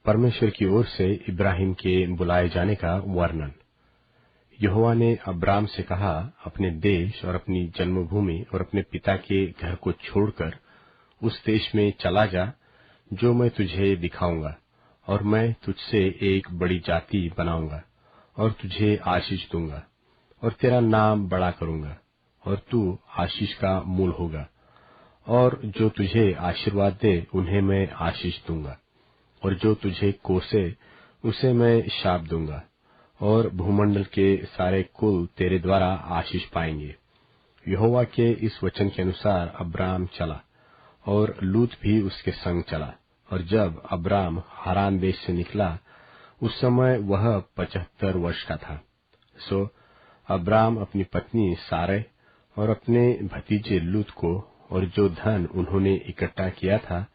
परमेश्वर की ओर से इब्राहिम के बुलाए जाने का वर्णन। यहोवा ने अब्राम से कहा, अपने देश और अपनी जन्मभूमि और अपने पिता के घर को छोड़कर उस देश में चला जा जो मैं तुझे दिखाऊंगा, और मैं तुझसे एक बड़ी जाति बनाऊंगा और तुझे आशीष दूंगा और तेरा नाम बड़ा करूंगा और तू आशीष का मूल होगा, और जो तुझे आशीर्वाद दे उन्हें मैं आशीष दूंगा, और जो तुझे कोसे उसे मैं शाप दूंगा, और भूमंडल के सारे कुल तेरे द्वारा आशीष पाएंगे। यहोवा के इस वचन के अनुसार अब्राम चला और लूत भी उसके संग चला। और जब अब्राम हारान देश से निकला उस समय वह 75 वर्ष का था। सो अब्राम अपनी पत्नी सारै और अपने भतीजे लूत को और जो धन उन्होंने इकट्ठा किया था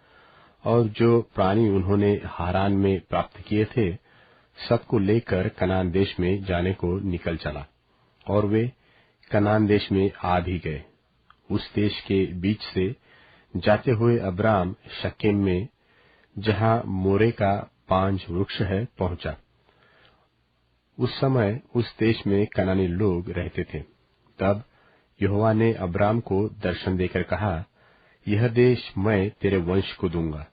और जो प्राणी उन्होंने हारान में प्राप्त किए थे, सबको लेकर कनान देश में जाने को निकल चला। और वे कनान देश में आ भी गए। उस देश के बीच से जाते हुए अब्राम शकेम में, जहां मोरे का पांज वृक्ष है, पहुंचा। उस समय उस देश में कनानी लोग रहते थे। तब यहोवा ने अब्राम को दर्शन देकर कहा, यह देश मैं तेरे वंश को दूंगा।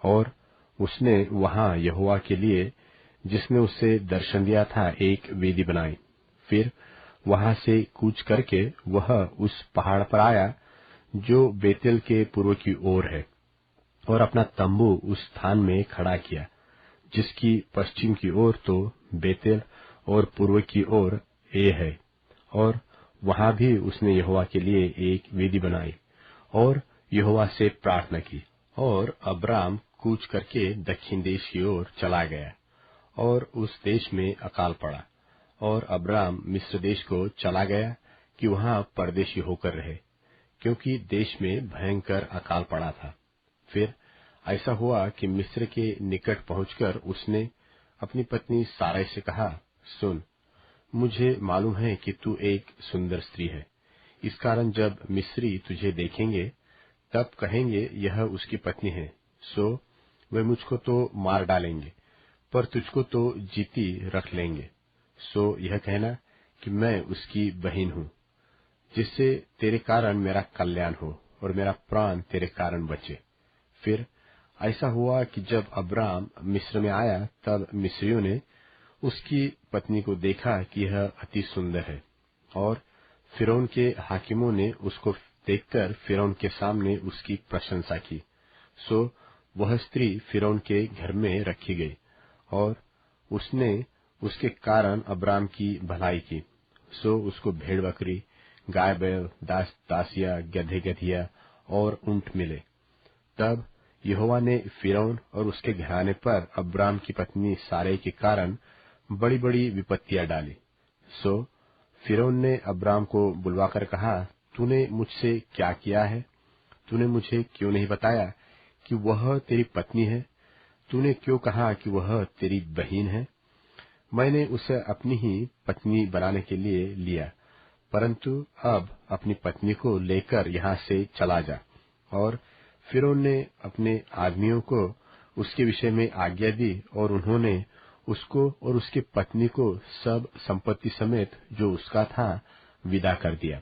और उसने वहां यहोवा के लिए, जिसने उसे दर्शन दिया था, एक वेदी बनाई। फिर वहां से कूच करके वह उस पहाड़ पर आया जो बेतेल के पूर्व की ओर है, और अपना तंबू उस स्थान में खड़ा किया, जिसकी पश्चिम की ओर तो बेतेल और पूर्व की ओर ए है। और वहां भी उसने यहोवा के लिए एक वेदी बनाई और यहोवा से प्रार्थना की। और अब्राम कूच करके दक्षिण देश की ओर चला गया, और उस देश में अकाल पड़ा। और अब्राम मिस्र देश को चला गया कि वहां परदेशी होकर रहे, क्योंकि देश में भयंकर अकाल पड़ा था। फिर ऐसा हुआ कि मिस्र के निकट पहुंचकर उसने अपनी पत्नी सारै से कहा, सुन, मुझे मालूम है कि तू एक सुंदर स्त्री है। इस कारण जब मिस्री तुझे देखेंगे तब कहेंगे, यह उसकी पत्नी है। सो वे मुझको तो मार डालेंगे, पर तुझको तो जीती रख लेंगे। सो यह कहना कि मैं उसकी बहन हूँ, जिससे तेरे कारण मेरा कल्याण हो और मेरा प्राण तेरे कारण बचे। फिर ऐसा हुआ कि जब अब्राम मिस्र में आया, तब मिस्रियों ने उसकी पत्नी को देखा कि यह अति सुंदर है, और फिरौन के हाकिमों ने उसको देखकर फिरौन के सामने उसकी प्रशंसा की। सो वह स्त्री फिरौन के घर में रखी गई, और उसने उसके कारण अब्राम की भलाई की। सो उसको भेड़ बकरी, गाय बैल, दास दासिया, गधे गधिया और ऊंट मिले। तब यहोवा ने फिरौन और उसके घराने पर अब्राम की पत्नी सारै के कारण बड़ी बड़ी विपत्तियां डाली। सो फिरौन ने अब्राम को बुलवाकर कहा, तूने मुझसे क्या किया है? तूने मुझे क्यों नहीं बताया कि वह तेरी पत्नी है? तूने क्यों कहा कि वह तेरी बहन है? मैंने उसे अपनी ही पत्नी बनाने के लिए लिया, परंतु अब अपनी पत्नी को लेकर यहाँ से चला जा। और फिरौन ने अपने आदमियों को उसके विषय में आज्ञा दी, और उन्होंने उसको और उसकी पत्नी को सब संपत्ति समेत जो उसका था विदा कर दिया।